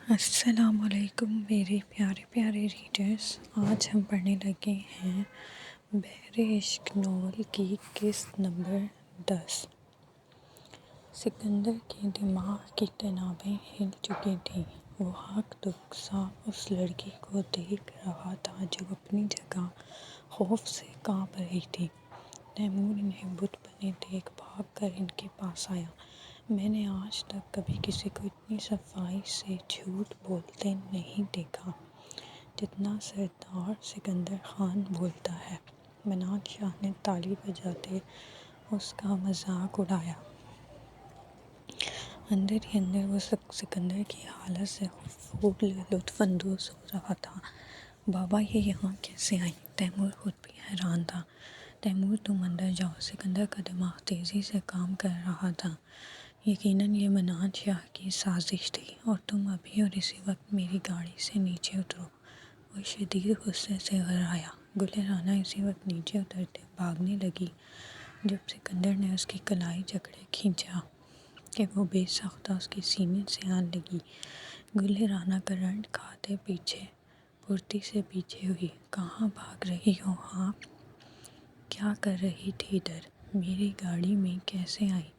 السلام علیکم میرے پیارے پیارے ریڈرز، آج ہم پڑھنے لگے ہیں بحر عشق ناول کی قسط نمبر 10۔ سکندر کے دماغ کی تنابیں ہل چکی تھیں۔ وہ ہک دک سا اس لڑکی کو دیکھ رہا تھا جو اپنی جگہ خوف سے کانپ رہی تھی۔ تیمور انہیں بت بنے دیکھ بھاگ کر ان کے پاس آیا۔ میں نے آج تک کبھی کسی کو اتنی صفائی سے جھوٹ بولتے نہیں دیکھا جتنا سردار سکندر خان بولتا ہے۔ منان شاہ نے تالی بجاتے اس کا مذاق اڑایا۔ اندر ہی اندر وہ سکندر کی حالت سے خوب لطف اندوز ہو رہا تھا۔ بابا یہ یہاں کیسے آئی؟ تیمور خود بھی حیران تھا۔ تیمور تم اندر جاؤ۔ سکندر کا دماغ تیزی سے کام کر رہا تھا۔ یقیناً یہ منان شاہ کی سازش تھی اور تم ابھی اور اسی وقت میری گاڑی سے نیچے اترو۔ وہ شدید غصے سے گھبرایا۔ گل رعنا اسی وقت نیچے اترتے بھاگنے لگی جب سکندر نے اس کی کلائی جکڑے کھینچا کہ وہ بے ساختہ اس کے سینے سے آن لگی۔ گل رعنا کرنٹ کھاتے پیچھے پھرتی سے پیچھے ہوئی۔ کہاں بھاگ رہی ہو آپ؟ کیا کر رہی تھی ادھر؟ میری گاڑی میں کیسے آئی؟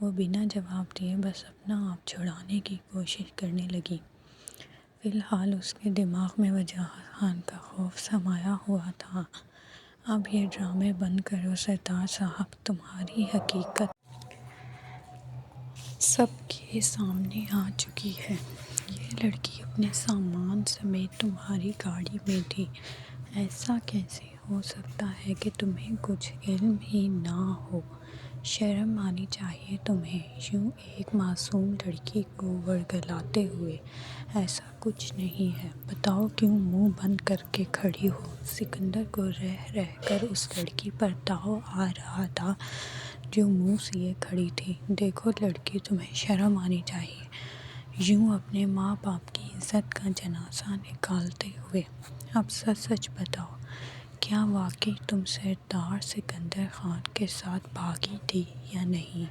وہ بنا جواب دیے بس اپنا آپ چھڑانے کی کوشش کرنے لگی۔ فی الحال اس کے دماغ میں وجاہت خان کا خوف سمایا ہوا تھا۔ اب یہ ڈرامے بند کرو سردار صاحب، تمہاری حقیقت سب کے سامنے آ چکی ہے۔ یہ لڑکی اپنے سامان سمیت تمہاری گاڑی میں تھی۔ ایسا کیسے ہو سکتا ہے کہ تمہیں کچھ علم ہی نہ ہو؟ شرم آنی چاہیے تمہیں، یوں ایک معصوم لڑکی کو ورگلاتے ہوئے۔ ایسا کچھ نہیں ہے، بتاؤ کیوں منہ بند کر کے کھڑی ہو؟ سکندر کو رہ رہ کر اس لڑکی پر تاؤ آ رہا تھا جو منہ سیے کھڑی تھی۔ دیکھو لڑکی، تمہیں شرم آنی چاہیے، یوں اپنے ماں باپ کی عزت کا جنازہ نکالتے ہوئے۔ اب سچ سچ بتاؤ، کیا واقعی تم سردار سکندر خان کے ساتھ بھاگی تھی یا نہیں؟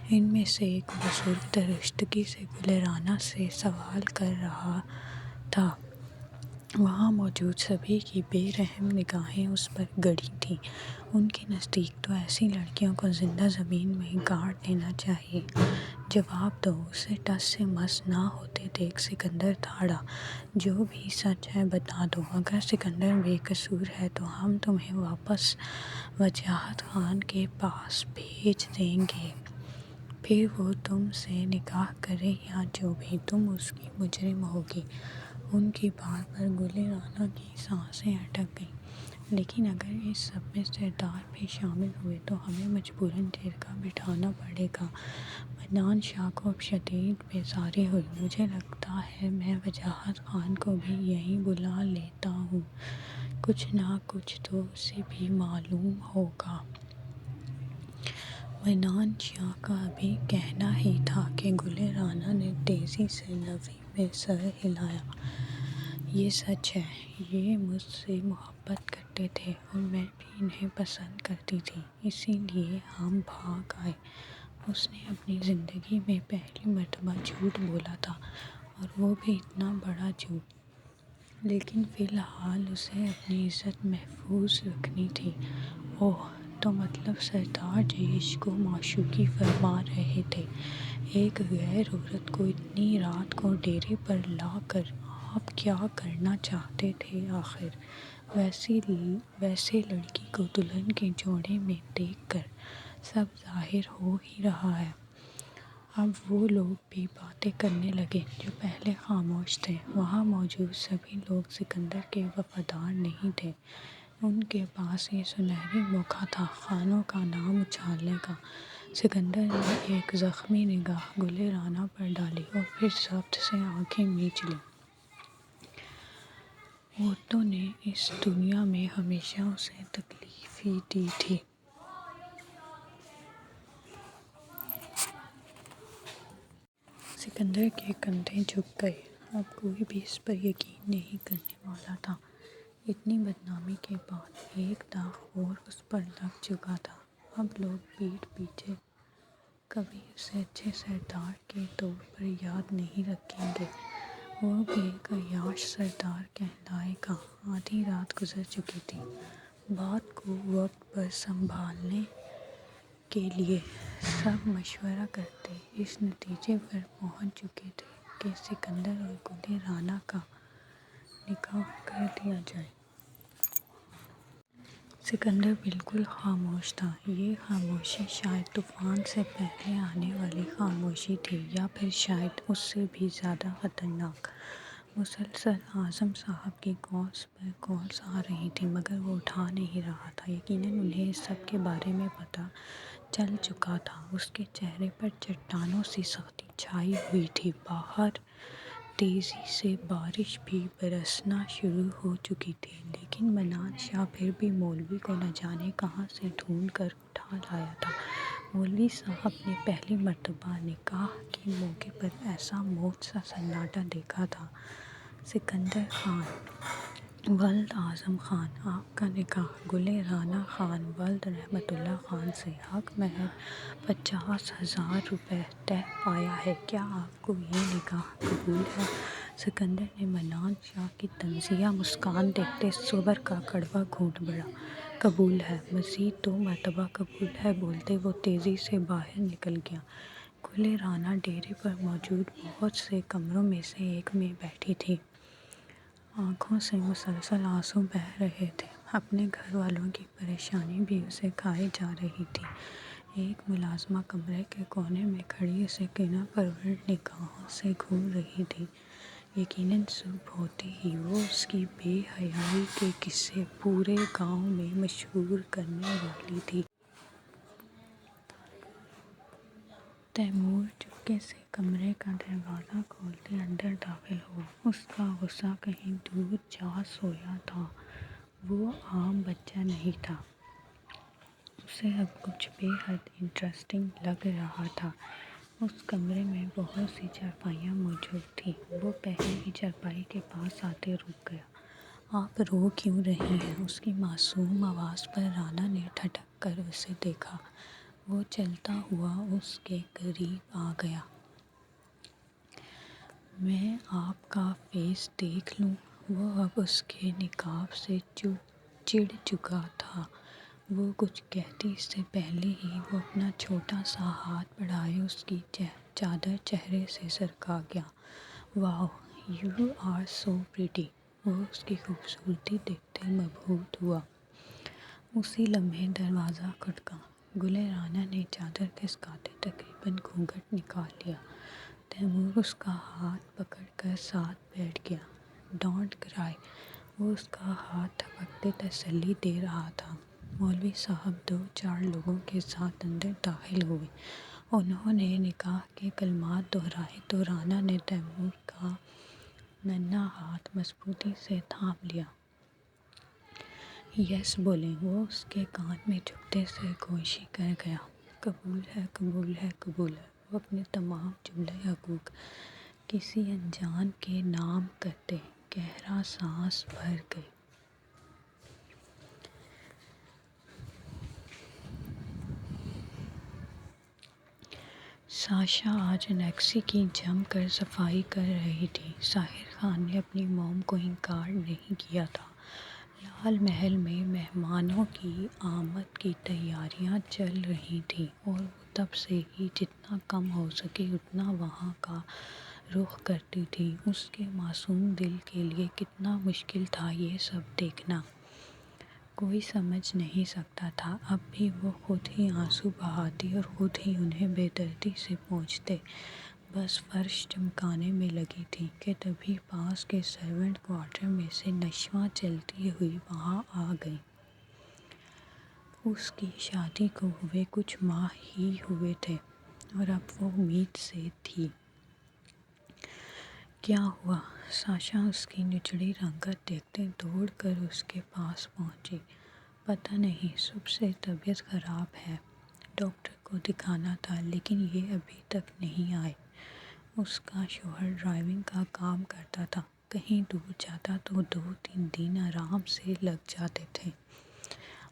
ان میں سے ایک بزرگ درشتگی سے گل رعنا سے سوال کر رہا تھا۔ وہاں موجود سبھی کی بے رحم نگاہیں اس پر گڑی تھیں۔ ان کے نزدیک تو ایسی لڑکیوں کو زندہ زمین میں گاڑ دینا چاہیے۔ جواب دو، اسے ٹس سے مس نہ ہوتے دیکھ سکندر دھاڑا۔ جو بھی سچ ہے بتا دو، اگر سکندر بے قصور ہے تو ہم تمہیں واپس وجاہت خان کے پاس بھیج دیں گے، پھر وہ تم سے نکاح کرے یا جو بھی، تم اس کی مجرم ہوگی۔ ان کی بات پر گل رعنا کی سانسیں اٹک گئیں۔ لیکن اگر اس سب میں سردار بھی شامل ہوئے تو ہمیں مجبوراً جیل کا بٹھانا پڑے گا۔ منان شاہ کو اب شدید بیزاری ہوئی۔ مجھے لگتا ہے میں وجاہت خان کو بھی یہیں بلا لیتا ہوں، کچھ نہ کچھ تو اسے بھی معلوم ہوگا۔ منان شاہ کا ابھی کہنا ہی تھا کہ گل رعنا نے تیزی سے نفی میں سر ہلایا۔ یہ سچ ہے، یہ مجھ سے محبت کرتے تھے اور میں بھی انہیں پسند کرتی تھی، اسی لیے ہم بھاگ آئے۔ اس نے اپنی زندگی میں پہلی مرتبہ جھوٹ بولا تھا، اور وہ بھی اتنا بڑا جھوٹ۔ لیکن فی الحال اسے اپنی عزت محفوظ رکھنی تھی۔ اوہ، تو مطلب سردار جی عشق و معشوقی فرما رہے تھے۔ ایک غیر عورت کو اتنی رات کو ڈیرے پر لا کر آپ کیا کرنا چاہتے تھے آخر؟ ویسے لڑکی کو دلہن کے جوڑے میں دیکھ کر سب ظاہر ہو ہی رہا ہے۔ اب وہ لوگ بھی باتیں کرنے لگے جو پہلے خاموش تھے۔ وہاں موجود سبھی لوگ سکندر کے وفادار نہیں تھے۔ ان کے پاس یہ سنہری موقع تھا خانوں کا نام اچھالنے کا۔ سکندر نے ایک زخمی نگاہ گل رعنا پر ڈالی اور پھر ضبط سے آنکھیں مینچ لیں۔ عورتوں نے اس دنیا میں ہمیشہ اسے تکلیف ہی دی تھی۔ سکندر کے کندھے جھک گئے۔ اب کوئی بھی اس پر یقین نہیں کرنے والا تھا۔ اتنی بدنامی کے بعد ایک داغ اور اس پر لگ چکا تھا۔ اب لوگ پیٹھ پیچھے کبھی اسے اچھے سردار کے طور پر یاد نہیں رکھیں گے۔ وہ بھی ایک عیاش سردار کہلائے گا۔ آدھی رات گزر چکی تھی۔ بات کو وقت پر سنبھالنے کے لیے سب مشورہ کرتے اس نتیجے پر پہنچ چکے تھے کہ سکندر اور گل رانہ کا نکاح کر دیا جائے۔ سکندر بالکل خاموش تھا۔ یہ خاموشی شاید طوفان سے پہلے آنے والی خاموشی تھی یا پھر شاید اس سے بھی زیادہ خطرناک۔ مسلسل اعظم صاحب کی کالز پر کالز آ رہی تھیں مگر وہ اٹھا نہیں رہا تھا۔ یقیناً انہیں اس سب کے بارے میں پتہ چل چکا تھا۔ اس کے چہرے پر چٹانوں سی سختی چھائی ہوئی تھی۔ باہر تیزی سے بارش بھی برسنا شروع ہو چکی تھی لیکن منان شاہ پھر بھی مولوی کو نہ جانے کہاں سے ڈھونڈ کر اٹھا لایا تھا۔ مولوی صاحب نے پہلی مرتبہ نکاح کے موقع پر ایسا موج سا سناٹا دیکھا تھا۔ سکندر خان ولد اعظم خان، آپ کا نکاح گل رانہ خان ولد رحمت اللہ خان سے حق مہر 50,000 روپے طے پایا ہے۔ کیا آپ کو یہ نکاح قبول ہے؟ سکندر نے منان شاہ کی طنزیہ مسکان دیکھتے صبر کا کڑوا گھونٹ بھرا۔ قبول ہے، مزید 2 مرتبہ قبول ہے بولتے وہ تیزی سے باہر نکل گیا۔ گل رانہ ڈیرے پر موجود بہت سے کمروں میں سے ایک میں بیٹھی تھی۔ آنکھوں سے مسلسل آنسو بہہ رہے تھے۔ اپنے گھر والوں کی پریشانی بھی اسے کھائی جا رہی تھی۔ ایک ملازمہ کمرے کے کونے میں کھڑی اسے کینہ پرور نگاہوں سے گھور رہی تھی۔ یقیناً صبح ہوتے ہی وہ اس کی بے حیائی کے قصے پورے گاؤں میں مشہور کرنے والی تھی۔ تیمور چپکے سے کمرے کا دروازہ کھولتے اندر داخل ہوا۔ اس کا غصہ کہیں دور جا سویا تھا۔ وہ عام بچہ نہیں تھا۔ اسے اب کچھ بے حد انٹریسٹنگ لگ رہا تھا۔ اس کمرے میں بہت سی چارپائیاں موجود تھیں۔ وہ پہلی ہی چارپائی کے پاس آتے رک گیا۔ آپ رو کیوں رہی ہیں؟ اس کی معصوم آواز پر رانہ نے ٹھٹک کر اسے دیکھا۔ وہ چلتا ہوا اس کے قریب آ گیا۔ میں آپ کا فیس دیکھ لوں؟ وہ اب اس کے نقاب سے چڑ چکا تھا۔ وہ کچھ کہتی سے پہلے ہی وہ اپنا چھوٹا سا ہاتھ بڑھائے اس کی چادر چہرے سے سرکا گیا۔ واؤ، یو آر سو پریٹی۔ وہ اس کی خوبصورتی دیکھتے مبہوت ہوا۔ اسی لمحے دروازہ کھٹکا۔ گل رانہ نے چادر کھسکاتے تقریباً گھونگھٹ نکال لیا۔ تیمور اس کا ہاتھ پکڑ کر ساتھ بیٹھ گیا۔ ڈونٹ کرائی، وہ اس کا ہاتھ تھپکتے تسلی دے رہا تھا۔ مولوی صاحب 2-4 لوگوں کے ساتھ اندر داخل ہوئے۔ انہوں نے نکاح کے کلمات دہرائے تو رانہ نے تیمور کا ننھا ہاتھ مضبوطی سے تھام لیا۔ یس بولیں، وہ اس کے کان میں چپکے سے گوشی کر گیا۔ قبول ہے، قبول ہے، قبول ہے۔ وہ اپنے تمام جملے حقوق کسی انجان کے نام کرتے گہرا سانس بھر گئے۔ ساشا آج انیکسی کی جم کر صفائی کر رہی تھی۔ ساحر خان نے اپنی موم کو انکار نہیں کیا تھا۔ لال محل میں مہمانوں کی آمد کی تیاریاں چل رہی تھیں اور وہ تب سے ہی جتنا کم ہو سکے اتنا وہاں کا رخ کرتی تھی۔ اس کے معصوم دل کے لیے کتنا مشکل تھا یہ سب دیکھنا، کوئی سمجھ نہیں سکتا تھا۔ اب بھی وہ خود ہی آنسو بہاتی اور خود ہی انہیں بے دردی سے پوچھتے، بس فرش چمکانے میں لگی تھی کہ تبھی پاس کے سرونٹ کوارٹر میں سے نشوہ چلتی ہوئی وہاں آ گئیں۔ اس کی شادی کو ہوئے کچھ ماہ ہی ہوئے تھے اور اب وہ امید سے تھی۔ کیا ہوا؟ ساشا اس کی نچلی رنگت دیکھتے دوڑ کر اس کے پاس پہنچی۔ پتہ نہیں، صبح سے طبیعت خراب ہے۔ ڈاکٹر کو دکھانا تھا لیکن یہ ابھی تک نہیں آئے۔ اس کا شوہر ڈرائیونگ کا کام کرتا تھا، کہیں دور جاتا تو 2-3 دن آرام سے لگ جاتے تھے۔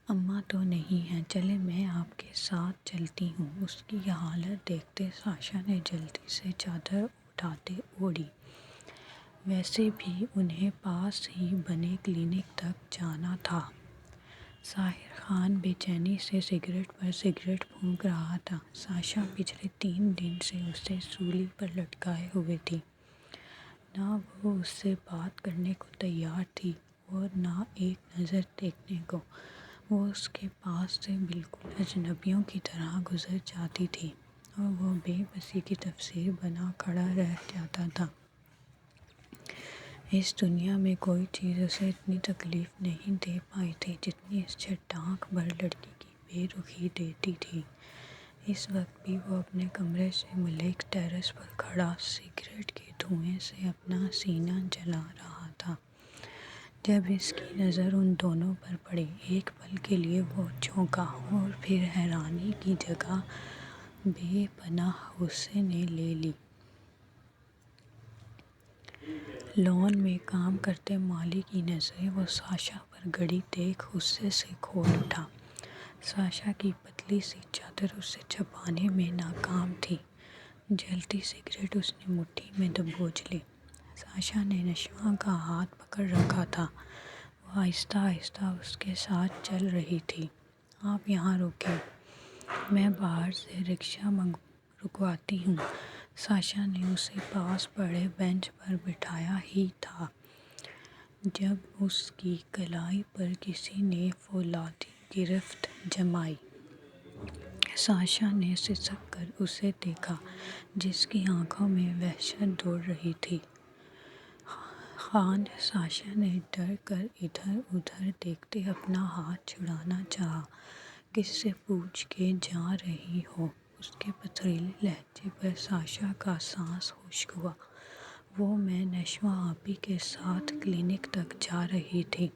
اماں تو نہیں ہیں، چلیں میں آپ کے ساتھ چلتی ہوں۔ اس کی حالت دیکھتے ساشا نے جلدی سے چادر اٹھاتے اوڑھی۔ ویسے بھی انہیں پاس ہی بنے کلینک تک جانا تھا۔ ساحر خان بے چینی سے سگریٹ پر سگریٹ پھونک رہا تھا۔ ساشا پچھلے 3 دن سے اسے سولی پر لٹکائے ہوئے تھی۔ نہ وہ اس سے بات کرنے کو تیار تھی اور نہ ایک نظر دیکھنے کو۔ وہ اس کے پاس سے بالکل اجنبیوں کی طرح گزر جاتی تھی اور وہ بے بسی کی تصویر بنا کھڑا رہ جاتا تھا۔ اس دنیا میں کوئی چیز اسے اتنی تکلیف نہیں دے پائی تھی جتنی اس چٹاک بھر لڑکی کی بے رخی دیتی تھی۔ اس وقت بھی وہ اپنے کمرے سے ملیک ٹیرس پر کھڑا سگریٹ کے دھوئیں سے اپنا سینہ جلا رہا تھا۔ جب اس کی نظر ان دونوں پر پڑی، ایک پل کے لیے وہ چونکا اور پھر حیرانی کی جگہ بے پناہ غصے نے لے لی۔ لون میں کام کرتے مالی کی نظریں وہ ساشا پر گڑی دیکھ غصے سے کھول اٹھا۔ ساشا کی پتلی سی چادر اسے چھپانے میں ناکام تھی۔ جلتی سگریٹ اس نے مٹھی میں دبوچ لی۔ ساشا نے نشواں کا ہاتھ پکڑ رکھا تھا۔ وہ آہستہ آہستہ اس کے ساتھ چل رہی تھی۔ آپ یہاں رکیں، میں باہر سے رکشہ رکواتی ہوں۔ ساشا نے اسے پاس پڑے بینچ پر بٹھایا ہی تھا جب اس کی کلائی پر کسی نے فولادی گرفت جمائی۔ ساشا نے سسک کر اسے دیکھا، جس کی آنکھوں میں وحشت دوڑ رہی تھی۔ خان ساشا نے ڈر کر ادھر ادھر دیکھتے اپنا ہاتھ چھڑانا چاہا۔ کس سے پوچھ کے جا رہی ہو؟ اس کے پتھریلے لہجے پر ساشا کا سانس خشک ہوا۔ میں نشوا آپی کے ساتھ کلینک تک جا رہی تھی۔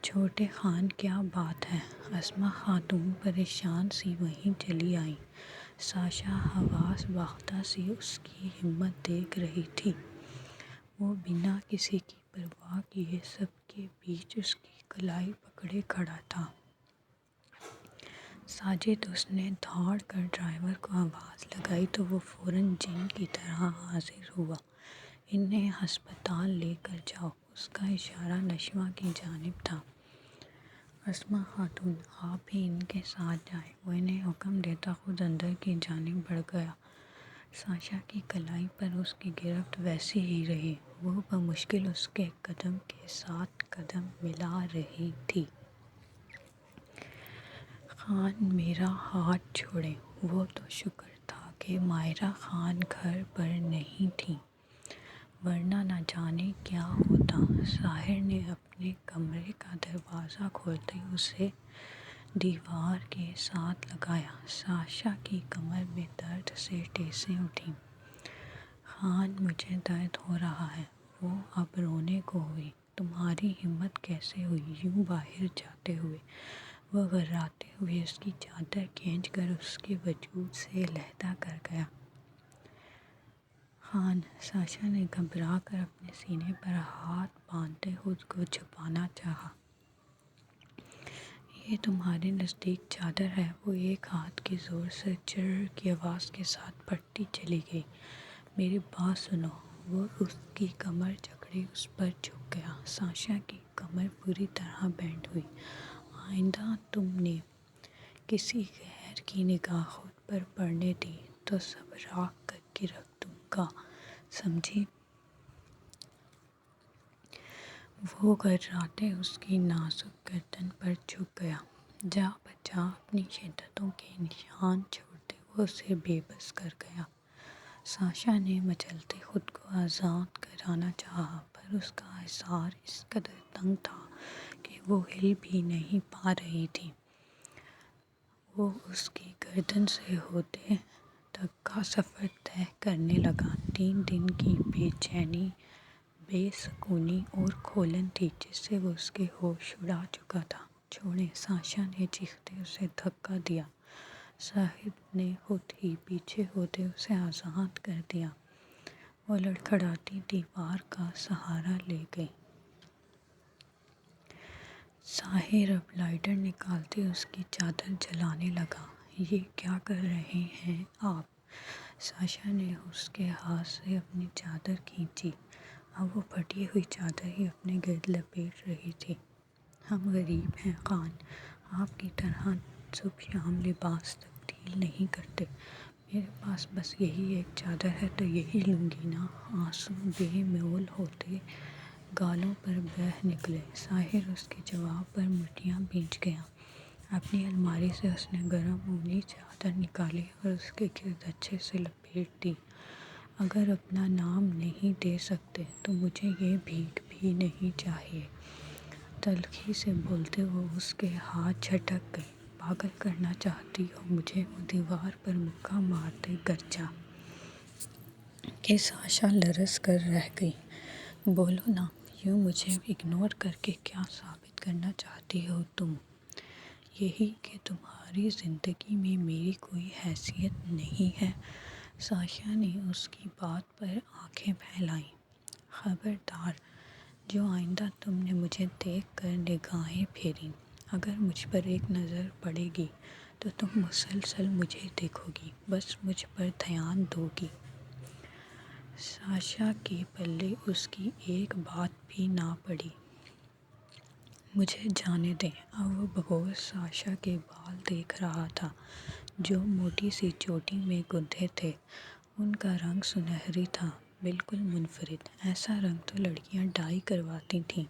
چھوٹے خان کیا بات ہے؟ اسما خاتون پریشان سی وہیں چلی آئیں۔ ساشا حواس باختہ سی اس کی ہمت دیکھ رہی تھی۔ وہ بنا کسی کی پرواہ کیے سب کے بیچ اس کی کلائی پکڑے کھڑا تھا۔ ساجد، اس نے دھاڑ کر ڈرائیور کو آواز لگائی تو وہ فوراً جن کی طرح حاضر ہوا۔ انہیں ہسپتال لے کر جاؤ۔ اس کا اشارہ نشوا کی جانب تھا۔ اسما خاتون، آپ بھی ان کے ساتھ جائیں۔ وہ انہیں حکم دیتا خود اندر کی جانب بڑھ گیا۔ ساشا کی کلائی پر اس کی گرفت ویسی ہی رہی۔ وہ بمشکل اس کے قدم کے ساتھ قدم ملا رہی تھی۔ خان، میرا ہاتھ چھوڑیں۔ وہ تو شکر تھا کہ ماہرہ خان گھر پر نہیں تھیں، ورنہ نہ جانے کیا ہوتا۔ ساحر نے اپنے کمرے کا دروازہ کھولتے اسے دیوار کے ساتھ لگایا۔ ساشا کی کمر میں درد سے ٹھیسیں اٹھیں۔ خان، مجھے درد ہو رہا ہے۔ وہ اب رونے کو ہوئی۔ تمہاری ہمت کیسے ہوئی یوں باہر جاتے ہوئے؟ وہ گھبراتے ہوئے اس کی چادر کھینچ کر اس کے وجود سے علیحدہ کر گیا۔ خان، ساشا نے گھبرا کر اپنے سینے پر ہاتھ باندھتے خود کو چھپانا چاہا۔ یہ تمہارے نزدیک چادر ہے؟ وہ ایک ہاتھ کے زور سے چرر کی آواز کے ساتھ پھٹتی چلی گئی۔ میری بات سنو۔ وہ اس کی کمر جکڑے اس پر جھک گیا۔ ساشا کی کمر پوری طرح بینڈ ہوئی۔ آئندہ تم نے کسی غیر کی نگاہ خود پر پڑنے دی تو سب راکھ کر کے رکھ دوں گا، سمجھی؟ وہ گھرراتے اس کی نازک گردن پر جھک گیا۔ جا بچہ، اپنی شدتوں کے نشان چھوڑتے وہ اسے بے بس کر گیا۔ ساشا نے مچلتے خود کو آزاد کرانا چاہا، پر اس کا احسار اس قدر تنگ تھا کہ وہ ہل بھی نہیں پا رہی تھی۔ وہ اس کی گردن سے ہوتے تک کا سفر طے کرنے لگا۔ 3 دن کی بے چینی، بے سکونی اور کھولن تھی جس سے وہ اس کے ہوش اڑا چکا تھا۔ چھوڑیں! ساشا نے چیختے اسے دھکا دیا۔ صاحب نے خود ہی پیچھے ہوتے اسے آزاد کر دیا۔ وہ لڑکھڑاتی دیوار کا سہارا لے گئی۔ ساحر اب لائٹر نکالتے اس کی چادر جلانے لگا۔ یہ کیا کر رہے ہیں آپ؟ ساشا نے اس کے ہاتھ سے اپنی چادر کھینچی۔ اب وہ پھٹی ہوئی چادر ہی اپنے گرد لپیٹ رہی تھی۔ ہم غریب ہیں خان، آپ کی طرح صبح شام لباس تبدیل نہیں کرتے۔ میرے پاس بس یہی ایک چادر ہے تو یہی لوں گی نا۔ آنسو بے مول ہوتے گالوں پر بہہ نکلے۔ ساحر اس کے جواب پر مٹیاں بھیج گیا۔ اپنی الماری سے اس نے گرم اونی چادر نکالی اور اس کے گرد اچھے سے لپیٹ دی۔ اگر اپنا نام نہیں دے سکتے تو مجھے یہ بھیک بھی نہیں چاہیے، تلخی سے بولتے وہ اس کے ہاتھ جھٹک گئی۔ پاگل کرنا چاہتی ہو مجھے؟ وہ دیوار پر مکہ مارتے گرجا کہ ساشا لرز کر رہ گئی۔ بولو نا، یوں مجھے اگنور کر کے کیا ثابت کرنا چاہتی ہو تم؟ یہی کہ تمہاری زندگی میں میری کوئی حیثیت نہیں ہے؟ ساشا نے اس کی بات پر آنکھیں پھیلائیں۔ خبردار، جو آئندہ تم نے مجھے دیکھ کر نگاہیں پھیریں، اگر مجھ پر ایک نظر پڑے گی تو تم مسلسل مجھے دیکھو گی، بس مجھ پر دھیان دو گی۔ ساشا کے پلے اس کی ایک بات بھی نہ پڑی۔ مجھے جانے دیں۔ اب وہ بغور ساشا کے بال دیکھ رہا تھا جو موٹی سی چوٹی میں گندھے تھے۔ ان کا رنگ سنہری تھا، بالکل منفرد۔ ایسا رنگ تو لڑکیاں ڈائی کرواتی تھیں،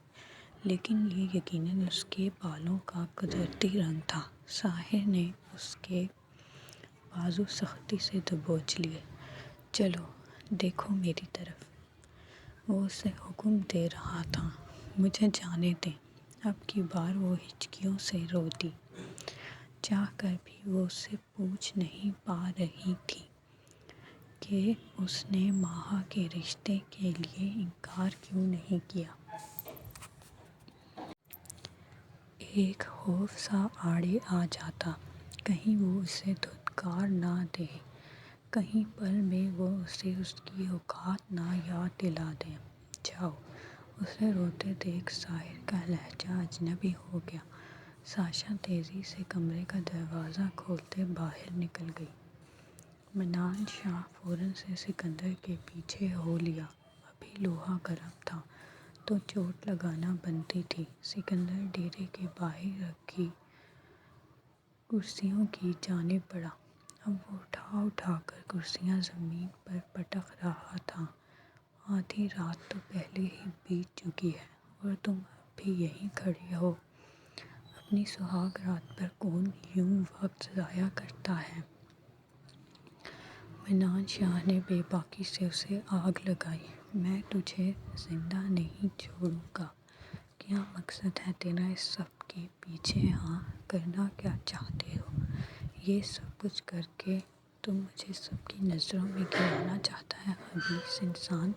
لیکن یہ یقیناً اس کے بالوں کا قدرتی رنگ تھا۔ ساحر نے اس کے بازو سختی سے دبوچ لیے۔ چلو، دیکھو میری طرف، وہ اسے حکم دے رہا تھا۔ مجھے جانے دیں۔ اب کی بار وہ ہچکیوں سے رو دی۔ چاہ کر بھی وہ اس سے پوچھ نہیں پا رہی تھی کہ اس نے ماہا کے رشتے کے لیے انکار کیوں نہیں کیا۔ ایک خوف سا آڑے آ جاتا، کہیں وہ اسے دھتکار نہ دے، کہیں پل میں وہ اسے اس کی اوقات نہ یاد دلا دے۔ جاؤ۔ اسے روتے دیکھ ساحر کا لہجہ اجنبی ہو گیا۔ ساشا تیزی سے کمرے کا دروازہ کھولتے باہر نکل گئی۔ منان شاہ فوراً سے سکندر کے پیچھے ہو لیا۔ ابھی لوہا گرم تھا تو چوٹ لگانا بنتی تھی۔ سکندر ڈیرے کے باہر رکھی کرسیوں کی جانب بڑھا۔ اب وہ اٹھا اٹھا کر کرسیاں زمین پر پٹک رہا تھا۔ آدھی رات تو پہلے ہی بیت چکی ہے اور تم اب بھی یہیں کھڑے ہو۔ اپنی سہاگ رات پر کون یوں وقت ضائع کرتا ہے؟ منان شاہ نے بے باکی سے اسے آگ لگائی۔ میں تجھے زندہ نہیں چھوڑوں گا۔ کیا مقصد ہے تیرا اس سب کے پیچھے؟ ہاں، کرنا کیا چاہتے ہو؟ یہ سب کچھ کر کے تم مجھے سب کی نظروں میں گرانا چاہتا ہے، خبیث انسان۔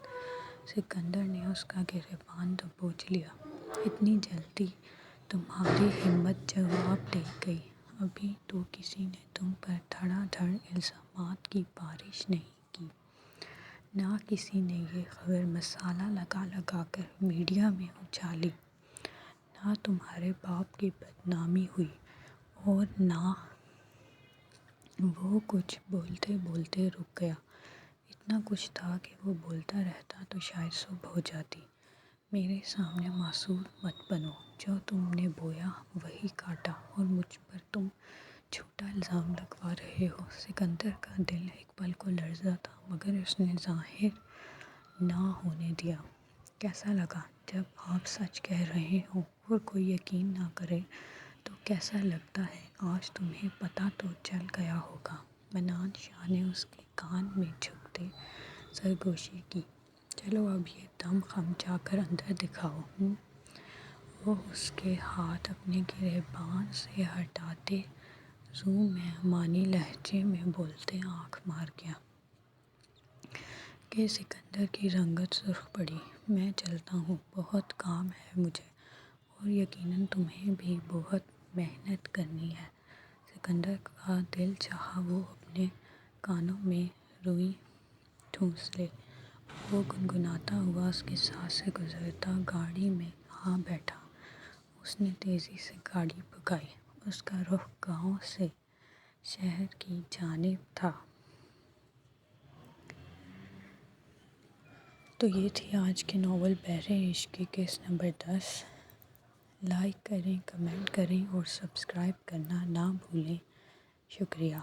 سکندر نے اس کا گریباں دبوچ لیا۔ اتنی جلدی تمہاری ہمت جواب دے گئی؟ ابھی تو کسی نے تم پر دھڑا دھڑ الزامات کی بارش نہیں کی۔ نہ کسی نے یہ خبر مسالہ لگا لگا کر میڈیا میں اچھالی، نہ تمہارے باپ کی بدنامی ہوئی، اور نہ… وہ کچھ بولتے بولتے رک گیا۔ اتنا کچھ تھا کہ وہ بولتا رہتا تو شاید صبح ہو جاتی۔ میرے سامنے معصوم مت بنو۔ جو تم نے بویا وہی کاٹا، اور مجھ پر تم جھوٹا الزام لگوا رہے ہو۔ سکندر کا دل ایک پل کو لرزا تھا، مگر اس نے ظاہر نہ ہونے دیا۔ کیسا لگا جب آپ سچ کہہ رہے ہوں اور کوئی یقین نہ کرے تو کیسا لگتا ہے؟ آج تمہیں پتہ تو چل گیا ہوگا۔ منان شاہ نے اس کے کان میں جھکتے سرگوشی کی۔ چلو اب یہ دم خم جا کر اندر دکھاؤ۔ وہ اس کے ہاتھ اپنے گریباں سے ہٹاتے رو مہمانی لہجے میں بولتے آنکھ مار گیا کہ سکندر کی رنگت سرخ پڑی۔ میں چلتا ہوں، بہت کام ہے مجھے، اور یقیناً تمہیں بھی بہت محنت کرنی ہے۔ سکندر کا دل چاہا وہ اپنے کانوں میں روئی ٹھونس لے۔ وہ گنگناتا ہوا اس کے ساتھ سے گزرتا گاڑی میں آ بیٹھا۔ اس نے تیزی سے گاڑی بھگائی۔ اس کا رخ گاؤں سے شہر کی جانب تھا۔ تو یہ تھی آج کی ناول بحر عشق کی قسط نمبر 10۔ لائک کریں، کمنٹ کریں اور سبسکرائب کرنا نہ بھولیں۔ شکریہ۔